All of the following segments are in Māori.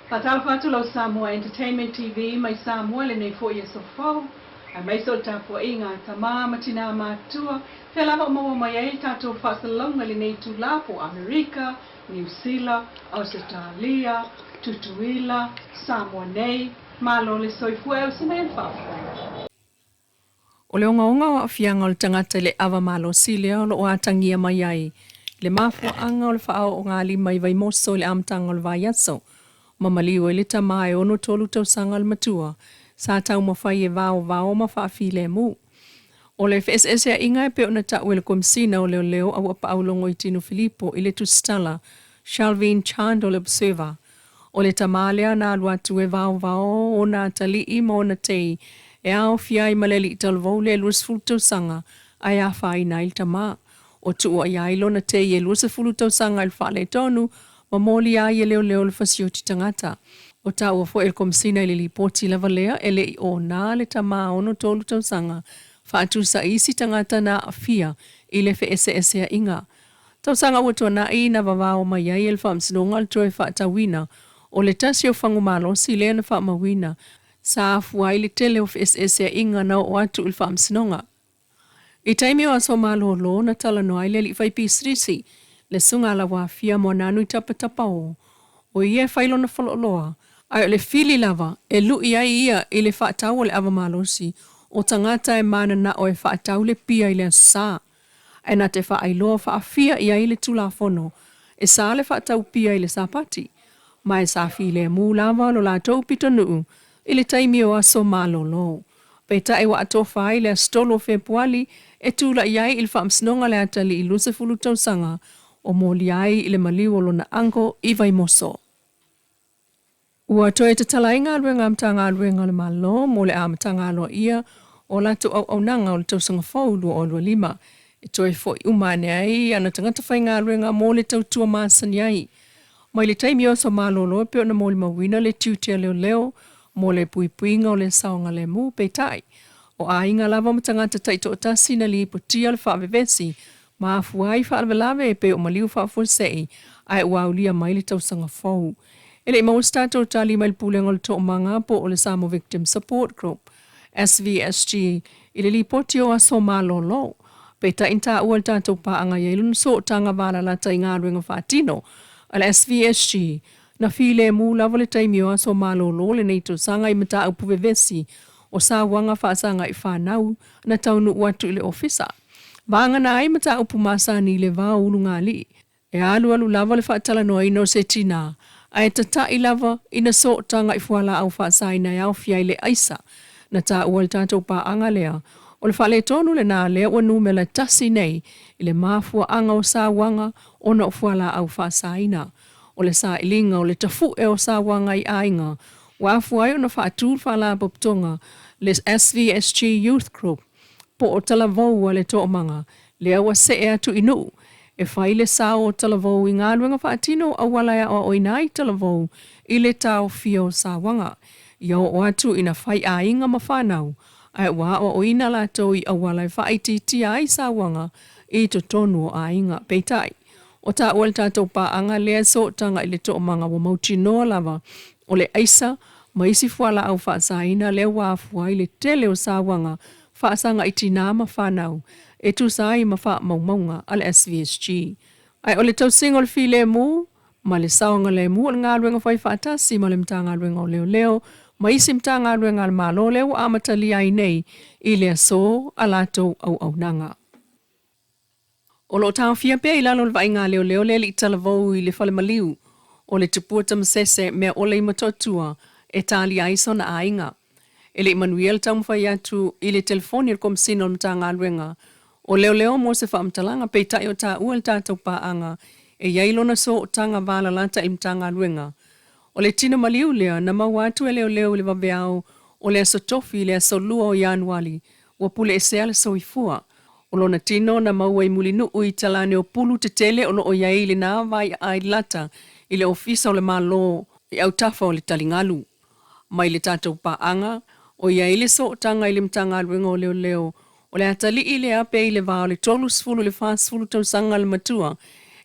Fatal fatu Samoa Entertainment TV mai Samoa le nei fo so fo. A mai so tapo inga tama matina matua. Felava mo mai ai tato fasalonga le nei tulapo Amerika, New Zealand, Australia, Tutuila, Samoa nei, malo le soifua se nei fa. O le onga o fianga o le tangata le awa malo sile o lo atangia mai ai. Le mafo anga o le whao o ngā lima i vai moso le amtanga o le vai aso. Mamaliu e le tamae ono tolu tau sanga le matua. Sa tau mawhai e vao ma whaafile mu. O le FSS a inga e peo na tau ele komsina o leo leo au apa aulongo i tino Filipo i le tustala. Shalvin Chand o le observer. O le tamalea na aluatu e vao o na tali i mo na tei. E ao fiai maleli i talvou le luasfulu tau sanga. Ai a whai na il tama. O tua i ailo na tei e luasfulu tau sanga il whale tonu. Mamoli ai e leo le fasioti tangata. O tau fo el komsina ili lipoti lava lea ele i o na le tama ono tolu tau sanga. Whaatu sa isi tangata na afia ile FSS a inga. Tau sanga watua na i na vavao mai ai el whamsinonga al toe whaatawina. O le tasi o whangumalo si lea na whamawina. Sa afua ile tele o FSS a inga na o atu il whamsinonga. I taimi o aso malo lo na tala no ai le li whaipisrisi. Le sunga la wafia mo nanu i tapatapa o. O ia whailo na whaloloa. Ai o le fili lava e lui ai ia i le whaatau o le awamalosi. O tangata e mana na o e whaatau le pia i le sa. E na te whaailoa whaafia i ai le tula fono. E sa le whaatau pia i le sapati. Mai sa file mu lava lo la tau pita nuu. I le taimi o aso malolo. Peta e wa atofa i le stolo februali e tula i ai il whaamsinonga le atali i lusefulu tau sanga. O moli ai i le maliu lo na ango i vai moso. Ua toe te talainga aluenga amtanga aluenga le malo, mo le amtanga aloa ia, o lato au nanga o le tausanga faulu o lua lima. E toe fo i umane ai, ana tangata whainga aluenga mo le tautua maasani ai. Mai le taimi o sa malo loa peo na mo le mawina le tiutia leo, mo le puipuinga o le saonga le mu peitai. O a inga lava matangata taito o tasi na li ipotia le whaavevesi, ma afuai whaalvelave e pe o maliu whaafosei, ai uaulia mai le tausanga fau. Ele maustato tali mai pulenga le to manga po o le Samoa Victim Support Group, SVSG, ile li potio a so malolo. Peta inta ual tato pa anga yelun so tanga vala la ta inga ruenga whaatino, al SVSG, na file mu lava le taimio a so malolo le neito sanga i mata upu vevesi, o sa wanga whaasanga i whanau, na taunu uatu ile ofisa. Vanga na ai mata upu masa ni le vā ulunga li. E alu lava le whaatala noa ino se tina. Ai tata i lava ina so tanga i fuala au whaasaina i au fia le aisa. Na ta ual tato pa anga lea. O le whale tonu le nā lea ua numela tasi nei. I le mafua anga o sa wanga ona o fuala au whaasaina. O le sa ilinga o le tafu e o sa wanga i ainga. Wafu ai ona whaatul whala poptonga. Le SVSG Youth Group. Po o talavou a le to manga, lea wa se e atu inu. E whaile sao o talavou i ngā luenga whaatino a walaya o oinai talavou i le tau fio sa wanga. Ia o atu ina whai a inga mawhanau, ai wa o oina la tau i a walai whaititi ai sa wanga i to tonu o a inga peitai. O ta ual tatou pa anga lea so tanga i le to manga wa mauti noa lava o le aisa, maisi fuala au whaasaina lea wafua i le tele o sa wanga whaasanga i tina ma whanau, e tu sai ma wha maunga al SVSG. Ai o le tau singo le file mu, ma le saonga le mu, ngā ruenga whai whaatasi, ma le mtanga ruenga o leo, ma isi mtanga ruenga al malo leo amatali ai nei, i le aso alato au nanga. O lo tau fia pia i lalo le vai ngā leo le li talavou i le whale maliu, o le tupuata msese mea o le imatotua, e tali aiso na ainga. Ele Manuel tamwhai atu i le telefoni al komsina o mtanga aluenga. O leo mo se whaamtalanga peitai o ta ual tātou paanga e yailo na so o tanga vala lata i mtanga aluenga. O le tina maliu lea na mawatu e leo le wabeao o le aso tofi le aso lua o Januali wa pule e sea le soifua. O lona tino na maua i mulinu ui talane o pulu te tele o no o yaili na vai ai lata i le ofisa o le malo i au tafa o le talingalu. Mai le tātou paanga o ia ile so tanga ile mtanga aluenga o leo, o le atali ile ape ile vao le tolu sfulu le fasfulu tau sanga le matua,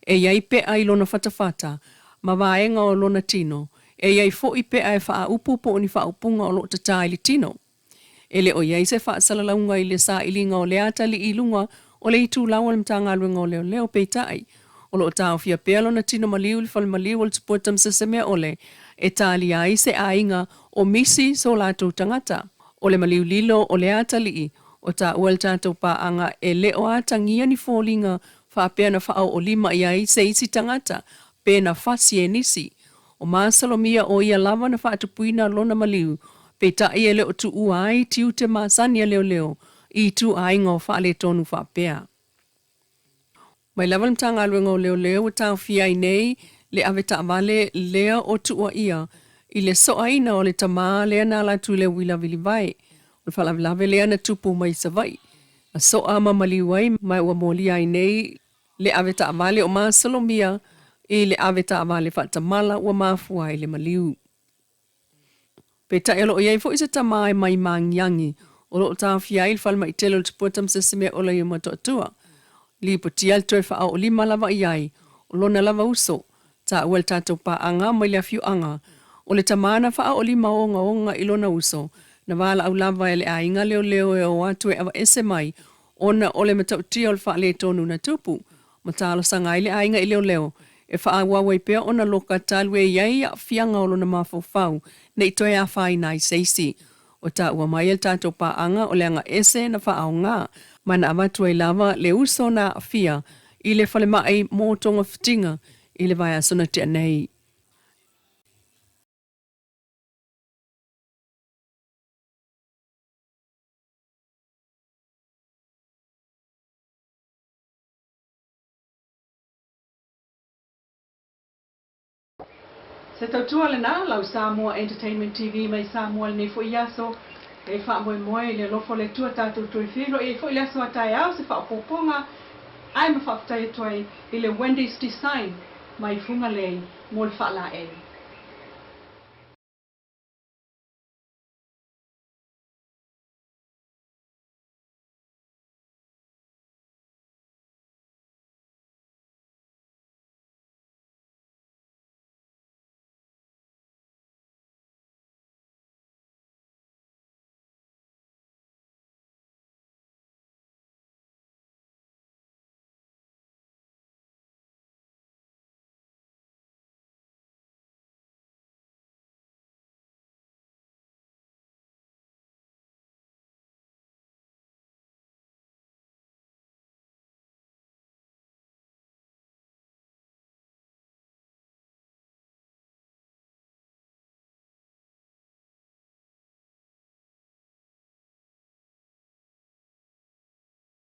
e ia ipe a ilona fatafata, ma vaenga o lona tino, E iai fo i pea e wha upu po ni wha upunga o lo te tai li tino. Ele o iai se wha salalaunga i le sa ilinga o le atali i lunga o le itu lawa le mtanga luenga o leo peitai. O lo tau fia pelo na tino maliu le fal maliu o le tupuatam se semea ole e tali ai se ainga o misi so lato tangata. O le maliu lilo o le atali i o ta uel tatou paanga e leo atangia ni fōlinga whapea na whao o lima iai se isi tangata pe na fasi e nisi. O masalomia o ia lava na whaatupuina lona maliu pe tai e leo tu uai tiu te masania leo i tu ainga o whaale tonu whapea. Mai lava mtanga aluenga o leo tau fia i nei le aveta vale lea o tua ia i le soaina o le tamaa lea na la tu le wila vili vai. O le whalavilave lea na tupu mai sa vai. A soa mamali wai mai ua molia i nei le aveta vale o masalomia i le aveta vale whatamala ua mafua i le maliu. Pe ta elo o iei fo isa tamaa e mai mangiangi o lo tau fia i le whalma i telo le tupuatam se semea o le ima toatua. Li potia le toe wha o lima lava iai, o lona lava uso, ta uel tatou pa anga mai le afiu anga, o le tamana wha o lima onga i lona uso, na wala au lava e le ainga leo e o atu e awa ese mai, ona o le matau tia o le wha le tonu na tupu, matalo sanga i le ainga i leo, e wha a wawai pea ona loka talu e iai a fianga o lona mafofau, ne i toe a whai nai seisi, o ta ua mai el tatou pa anga o le anga ese na wha au ngā, mana amatu ai lava le uso na afia i le whale mai mō tonga fitinga i le vai asuna tia nei. Se tautua le nā lau Samoa Entertainment TV mai Samoa le nei fo i aso e wha moe le lofo le tua tātou tui whiro e fo i aso atai au se wha poponga ai ma whaftai tuai i le Wendy's Design mai funga lei mo le wha la e.